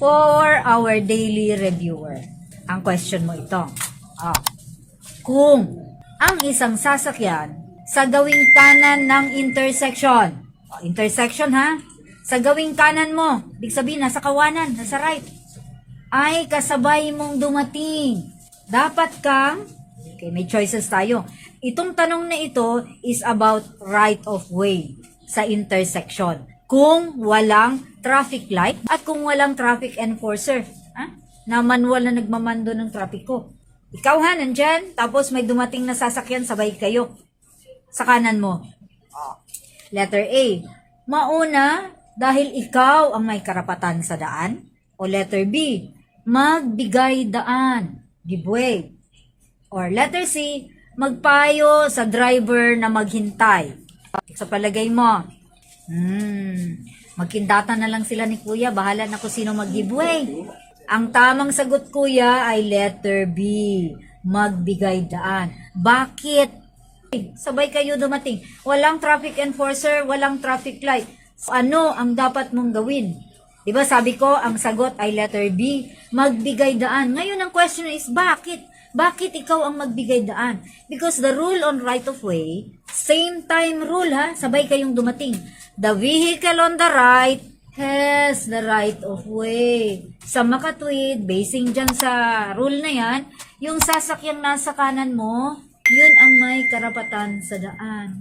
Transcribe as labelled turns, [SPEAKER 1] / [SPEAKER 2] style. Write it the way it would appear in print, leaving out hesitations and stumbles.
[SPEAKER 1] For our daily reviewer, ang question mo ito. Kung ang isang sasakyan sa gawing kanan ng intersection, intersection ha, sa gawing kanan mo, ibig sabihin nasa kawanan, nasa right, ay kasabay mong dumating, dapat kang, okay, may choices tayo. Itong tanong na ito is about right of way sa intersection. Kung walang traffic light at kung walang traffic enforcer, na manual na nagmamando ng trapiko. Ikaw ha, nandyan, tapos may dumating na sasakyan, sabay kayo sa kanan mo. Letter A, mauna dahil ikaw ang may karapatan sa daan. O letter B, magbigay daan, give way. Or letter C, magpayo sa driver na maghintay. Sa palagay mo, magkindata na lang sila ni Kuya, bahala na kung sino mag-giveaway. Ang tamang sagot, Kuya, ay letter B, magbigay daan. Bakit? Sabay kayo dumating. Walang traffic enforcer, walang traffic light. Ano ang dapat mong gawin? Diba sabi ko, ang sagot ay letter B, magbigay daan. Ngayon ang question is, bakit? Bakit ikaw ang magbigay daan? Because the rule on right of way, same time rule ha, sabay kayong dumating. The vehicle on the right has the right of way. Sa makatwid, basing dyan sa rule na yan, yung sasakyang nasa kanan mo, yun ang may karapatan sa daan.